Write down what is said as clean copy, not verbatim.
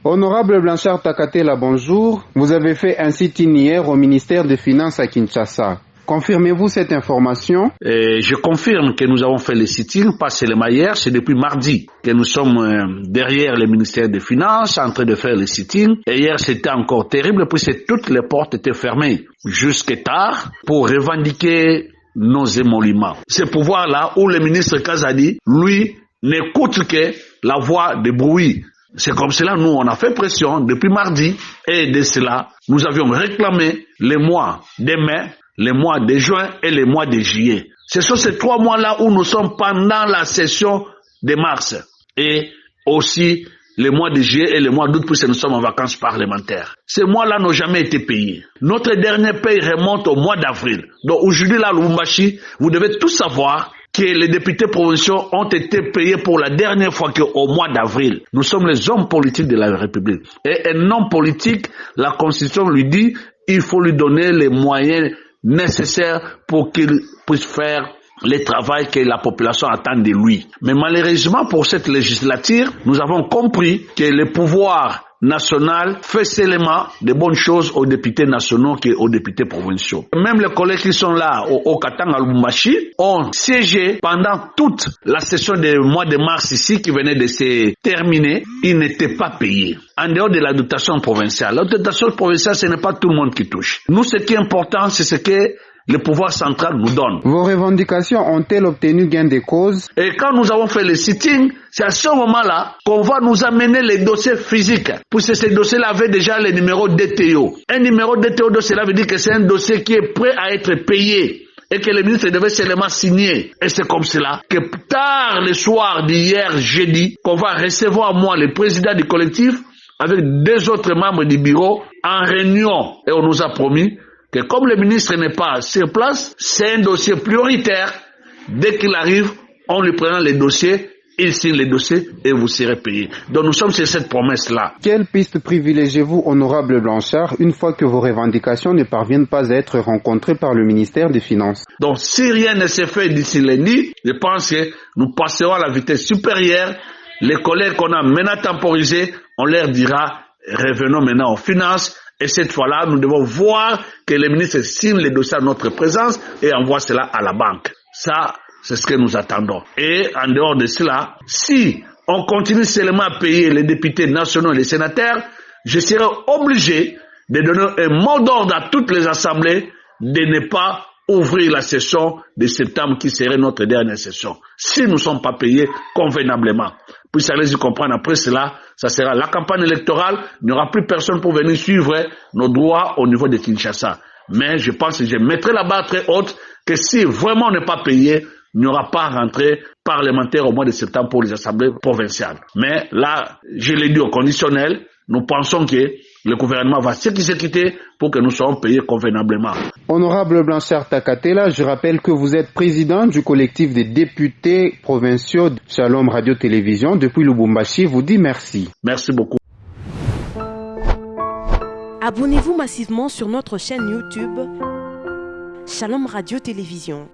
Honorable Blanchard Takatela, bonjour. Vous avez fait un sit-in hier au ministère des Finances à Kinshasa. Confirmez-vous cette information? Je confirme que nous avons fait le sit-in, pas seulement hier, c'est depuis mardi que nous sommes derrière le ministère des Finances en train de faire le sit-in. Et hier, c'était encore terrible puisque toutes les portes étaient fermées jusqu'à tard pour revendiquer nos émoluments. Ce pouvoir-là où le ministre Kazadi, lui, n'écoute que la voix de bruit. C'est comme cela, nous, on a fait pression depuis mardi et de cela, nous avions réclamé les mois de mai, les mois de juin et les mois de juillet. Ce sont ces 3 mois-là où nous sommes pendant la session de mars et aussi les mois de juillet et les mois d'août puisque nous sommes en vacances parlementaires. Ces mois-là n'ont jamais été payés. Notre dernier paye remonte au mois d'avril. Donc aujourd'hui, là, Lubumbashi, vous devez tout savoir que les députés provinciaux ont été payés pour la dernière fois qu'au mois d'avril. Nous sommes les hommes politiques de la République. Et un homme politique, la Constitution lui dit, il faut lui donner les moyens nécessaires pour qu'il puisse faire le travail que la population attend de lui. Mais malheureusement, pour cette législature, nous avons compris que le pouvoir national fait seulement de bonnes choses aux députés nationaux qu'aux députés provinciaux. Même les collègues qui sont là au Katanga Lubumbashi ont siégé pendant toute la session du mois de mars ici qui venait de se terminer. Ils n'étaient pas payés. En dehors de la dotation provinciale. La dotation provinciale, ce n'est pas tout le monde qui touche. Nous, ce qui est important, c'est ce que le pouvoir central nous donne. Vos revendications ont-elles obtenu gain de cause? Et quand nous avons fait le sitting, c'est à ce moment-là qu'on va nous amener les dossiers physiques. Puisque ces dossiers-là avaient déjà le numéro DTO. Un numéro DTO, cela veut dire que c'est un dossier qui est prêt à être payé. Et que le ministre devait seulement signer. Et c'est comme cela que tard le soir d'hier jeudi, qu'on va recevoir moi, le président du collectif, avec 2 autres membres du bureau, en réunion. Et on nous a promis que comme le ministre n'est pas sur place, c'est un dossier prioritaire. Dès qu'il arrive, on lui prend les dossiers, il signe les dossiers et vous serez payé. Donc nous sommes sur cette promesse-là. Quelle piste privilégiez-vous, honorable Blanchard, une fois que vos revendications ne parviennent pas à être rencontrées par le ministère des Finances? Donc si rien ne s'est fait d'ici lundi, je pense que nous passerons à la vitesse supérieure. Les collègues qu'on a maintenant temporisés, on leur dira, revenons maintenant aux finances. Et cette fois-là, nous devons voir que les ministres signent les dossiers à notre présence et envoient cela à la banque. Ça, c'est ce que nous attendons. Et en dehors de cela, si on continue seulement à payer les députés nationaux et les sénateurs, je serai obligé de donner un mot d'ordre à toutes les assemblées de ne pas ouvrir la session de septembre qui serait notre dernière session. Si nous ne sommes pas payés convenablement. Puis ça les y comprendre après cela, ça sera la campagne électorale, il n'y aura plus personne pour venir suivre nos droits au niveau de Kinshasa. Mais je pense que je mettrai la barre très haute que si vraiment on n'est pas payé, il n'y aura pas rentrée parlementaire au mois de septembre pour les assemblées provinciales. Mais là, je l'ai dit au conditionnel, nous pensons que le gouvernement va s'exécuter pour que nous soyons payés convenablement. Honorable Blanchard Takatela, je rappelle que vous êtes président du collectif des députés provinciaux de Shalom Radio-Télévision. Depuis Lubumbashi, vous dit merci. Merci beaucoup. Abonnez-vous massivement sur notre chaîne YouTube Shalom Radio-Télévision.